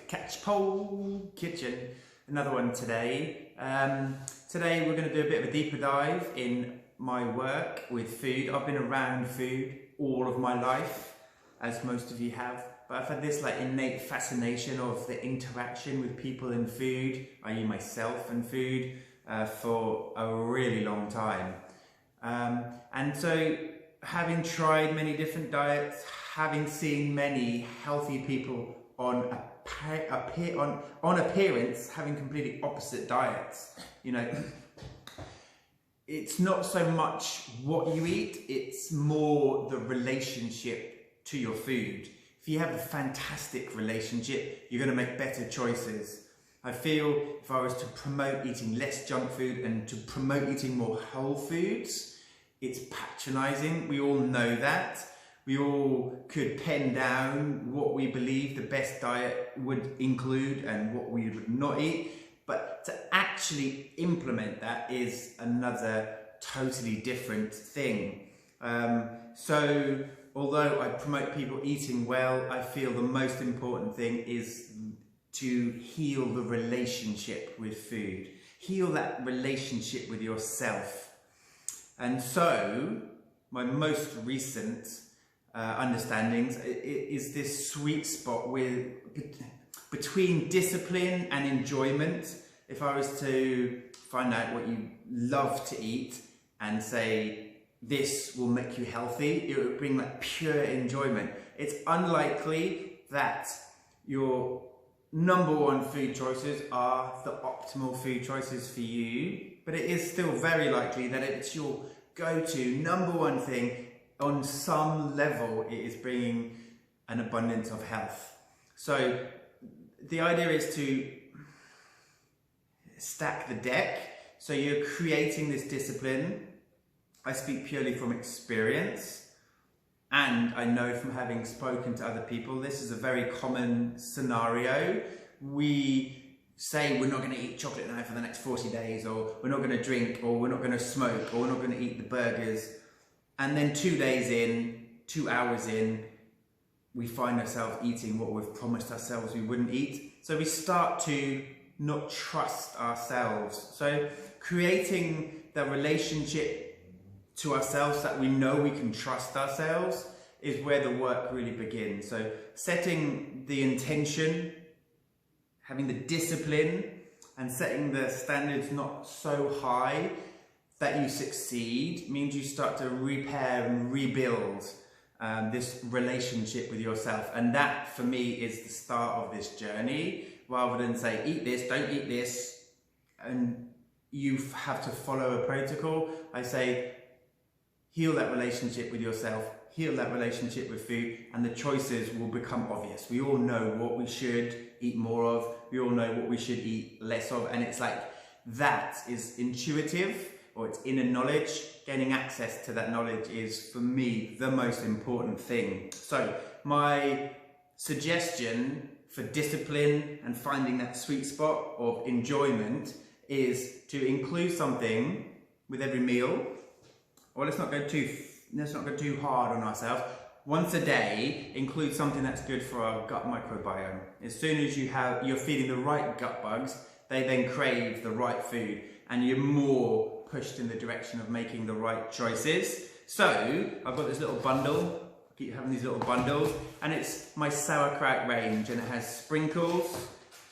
Catchpole Kitchen, another one today. Today we're going to do a bit of a deeper dive in my work with food. I've been around food all of my life, as most of you have, but I've had this innate fascination of the interaction with people and food, i.e. myself and food, for a really long time. And so, having tried many different diets, having seen many healthy people on appearance having completely opposite diets, it's not so much what you eat, it's more the relationship to your food. If you have a fantastic relationship, you're going to make better choices. I feel if I was to promote eating less junk food and to promote eating more whole foods, it's patronizing. We all know that. We all could pen down what we believe the best diet would include and what we would not eat. But to actually implement that is another totally different thing. So although I promote people eating well, I feel the most important thing is to heal the relationship with food. Heal that relationship with yourself. And so, my most recent understandings is this sweet spot between discipline and enjoyment. If I was to find out what you love to eat and say, this will make you healthy, it would bring pure enjoyment. It's unlikely that your number one food choices are the optimal food choices for you, but it is still very likely that it's your go-to number one thing. On some level, it is bringing an abundance of health. So the idea is to stack the deck. So you're creating this discipline. I speak purely from experience, and I know from having spoken to other people, this is a very common scenario. We say we're not going to eat chocolate now for the next 40 days, or we're not going to drink, or we're not going to smoke, or we're not going to eat the burgers. And then 2 days in, 2 hours in, we find ourselves eating what we've promised ourselves we wouldn't eat. So we start to not trust ourselves. So creating the relationship to ourselves that we know we can trust ourselves is where the work really begins. So setting the intention, having the discipline, and setting the standards not so high that you succeed means you start to repair and rebuild this relationship with yourself. And that for me is the start of this journey, rather than say eat this, don't eat this, and you have to follow a protocol. I say heal that relationship with yourself, heal that relationship with food, and the choices will become obvious. We all know what we should eat more of, we all know what we should eat less of, and it's that is intuitive, or it's inner knowledge. Gaining access to that knowledge is, for me, the most important thing. So my suggestion for discipline and finding that sweet spot of enjoyment is to include something with every meal. Or let's not go too hard on ourselves. Once a day, include something that's good for our gut microbiome. As soon as you're feeding the right gut bugs, they then crave the right food, and you're more pushed in the direction of making the right choices. So I've got this little bundle. I keep having these little bundles, and it's my sauerkraut range, and it has sprinkles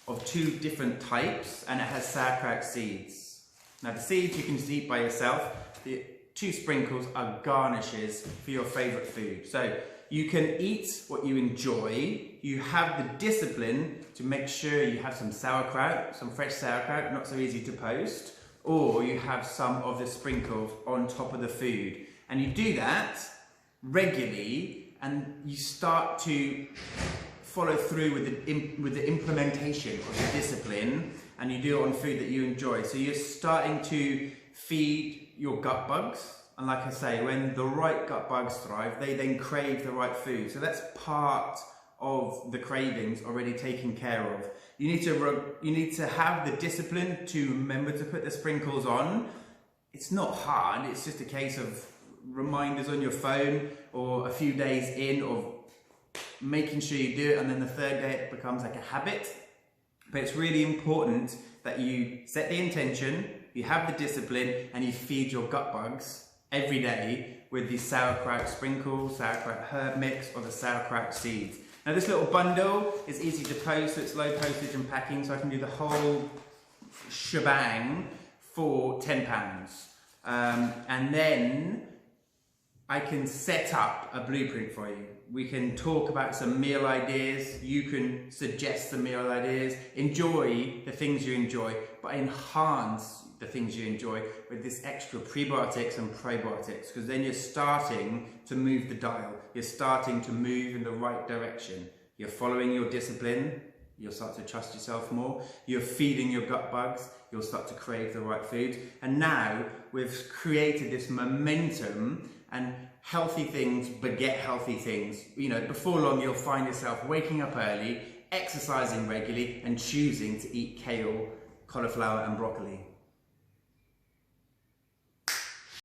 of 2 different types, and it has sauerkraut seeds. Now the seeds you can just eat by yourself. The 2 sprinkles are garnishes for your favorite food. So you can eat what you enjoy. You have the discipline to make sure you have some sauerkraut, some fresh sauerkraut, not so easy to post, or you have some of the sprinkles on top of the food. And you do that regularly, and you start to follow through with the implementation of the discipline, and you do it on food that you enjoy. So you're starting to feed your gut bugs, and like I say, when the right gut bugs thrive, they then crave the right food. So that's part of the cravings already taken care of. You need to have the discipline to remember to put the sprinkles on. It's not hard, it's just a case of reminders on your phone, or a few days in of making sure you do it, and then the third day it becomes like a habit. But it's really important that you set the intention, you have the discipline, and you feed your gut bugs every day with the sauerkraut sprinkles, sauerkraut herb mix, or the sauerkraut seeds. Now this little bundle is easy to post, so it's low postage and packing, so I can do the whole shebang for £10. And then I can set up a blueprint for you. We can talk about some meal ideas, you can suggest some meal ideas, enjoy the things you enjoy, but enhance the things you enjoy with this extra prebiotics and probiotics, because then you're starting to move the dial, you're starting to move in the right direction. You're following your discipline, you'll start to trust yourself more, you're feeding your gut bugs, you'll start to crave the right food, and now we've created this momentum, and healthy things beget healthy things. You know, before long you'll find yourself waking up early, exercising regularly, and choosing to eat kale, cauliflower and broccoli.